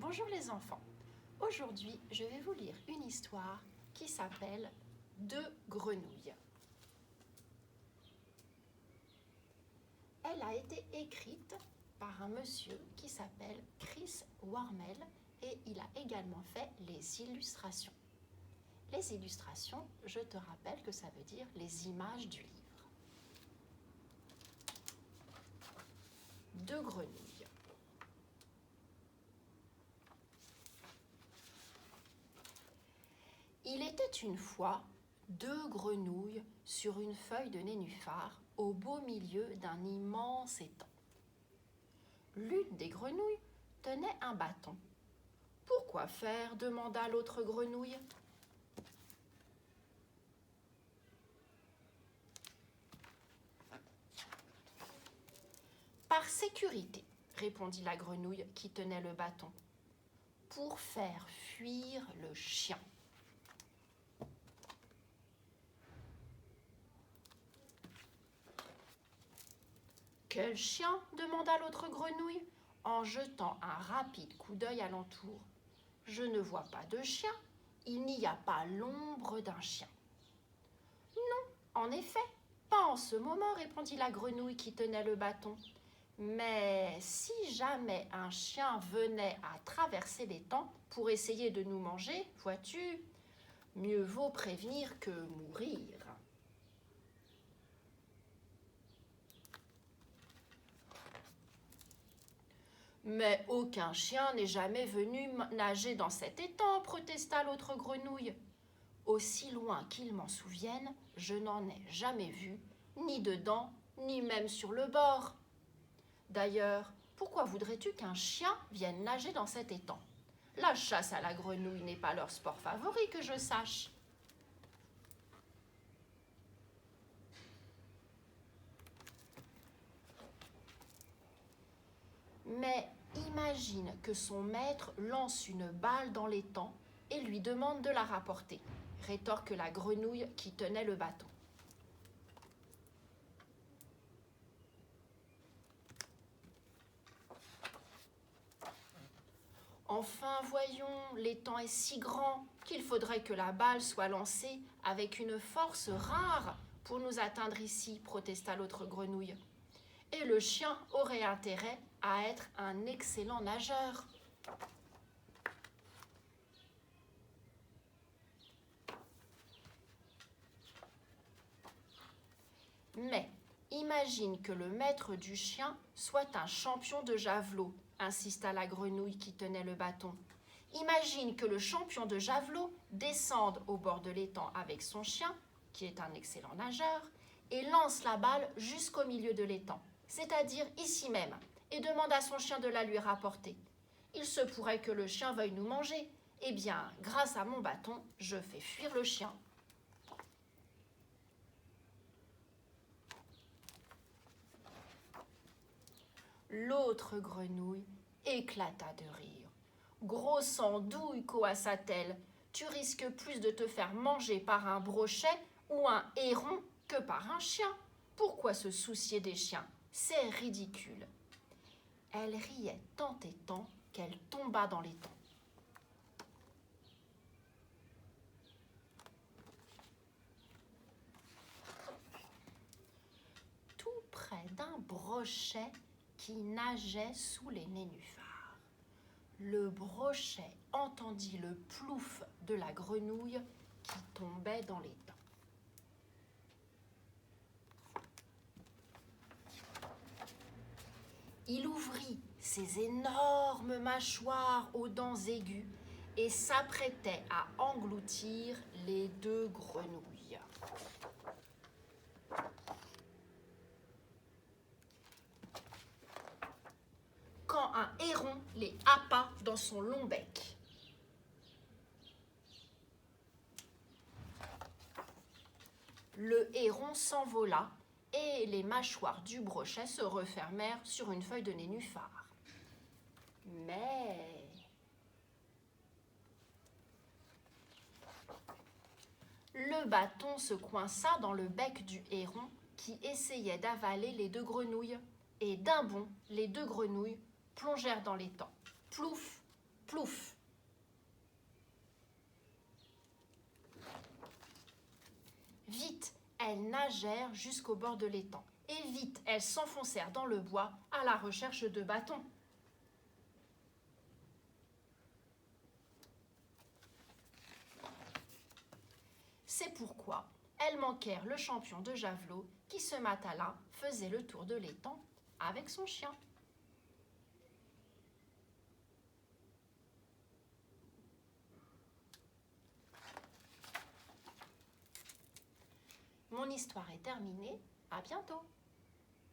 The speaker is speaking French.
Bonjour les enfants. Aujourd'hui, je vais vous lire une histoire qui s'appelle Deux grenouilles. Elle a été écrite par un monsieur qui s'appelle Chris Wormel et il a également fait les illustrations. Les illustrations, je te rappelle que ça veut dire les images du livre. Deux grenouilles. Il était une fois deux grenouilles sur une feuille de nénuphar au beau milieu d'un immense étang. L'une des grenouilles tenait un bâton. « Pourquoi faire » demanda l'autre grenouille. « Par sécurité » répondit la grenouille qui tenait le bâton. « Pour faire fuir le chien. » « Quel chien » demanda l'autre grenouille, en jetant un rapide coup d'œil alentour. « Je ne vois pas de chien, il n'y a pas l'ombre d'un chien. »« Non, en effet, pas en ce moment, » répondit la grenouille qui tenait le bâton. « Mais si jamais un chien venait à traverser l'étang pour essayer de nous manger, vois-tu, mieux vaut prévenir que mourir. » « Mais aucun chien n'est jamais venu nager dans cet étang, » protesta l'autre grenouille. « Aussi loin qu'il m'en souvienne, je n'en ai jamais vu, ni dedans, ni même sur le bord. D'ailleurs, pourquoi voudrais-tu qu'un chien vienne nager dans cet étang? La chasse à la grenouille n'est pas leur sport favori, que je sache. » Mais imagine que son maître lance une balle dans l'étang et lui demande de la rapporter, rétorque la grenouille qui tenait le bâton. Enfin, voyons, l'étang est si grand qu'il faudrait que la balle soit lancée avec une force rare pour nous atteindre ici, protesta l'autre grenouille. Et le chien aurait intérêt à être un excellent nageur. Mais imagine que le maître du chien soit un champion de javelot, insista la grenouille qui tenait le bâton. Imagine que le champion de javelot descende au bord de l'étang avec son chien, qui est un excellent nageur, et lance la balle jusqu'au milieu de l'étang, c'est-à-dire ici même, et demande à son chien de la lui rapporter. Il se pourrait que le chien veuille nous manger. Eh bien, grâce à mon bâton, je fais fuir le chien. L'autre grenouille éclata de rire. « Grosse andouille » coassa-t-elle, « tu risques plus de te faire manger par un brochet ou un héron que par un chien. Pourquoi se soucier des chiens? C'est ridicule. » Elle riait tant et tant qu'elle tomba dans l'étang. Tout près d'un brochet qui nageait sous les nénuphars. Le brochet entendit le plouf de la grenouille qui tombait dans l'étang. Il ouvrit ses énormes mâchoires aux dents aiguës et s'apprêtait à engloutir les deux grenouilles. Quand un héron les happa dans son long bec. Le héron s'envola et les mâchoires du brochet se refermèrent sur une feuille de nénuphar. Mais le bâton se coinça dans le bec du héron qui essayait d'avaler les deux grenouilles. Et d'un bond, les deux grenouilles plongèrent dans l'étang. Plouf, plouf. nagèrent jusqu'au bord de l'étang. Et vite, elles s'enfoncèrent dans le bois à la recherche de bâtons. C'est pourquoi elles manquèrent le champion de javelot qui, ce matin-là, faisait le tour de l'étang avec son chien. Mon histoire est terminée. À bientôt.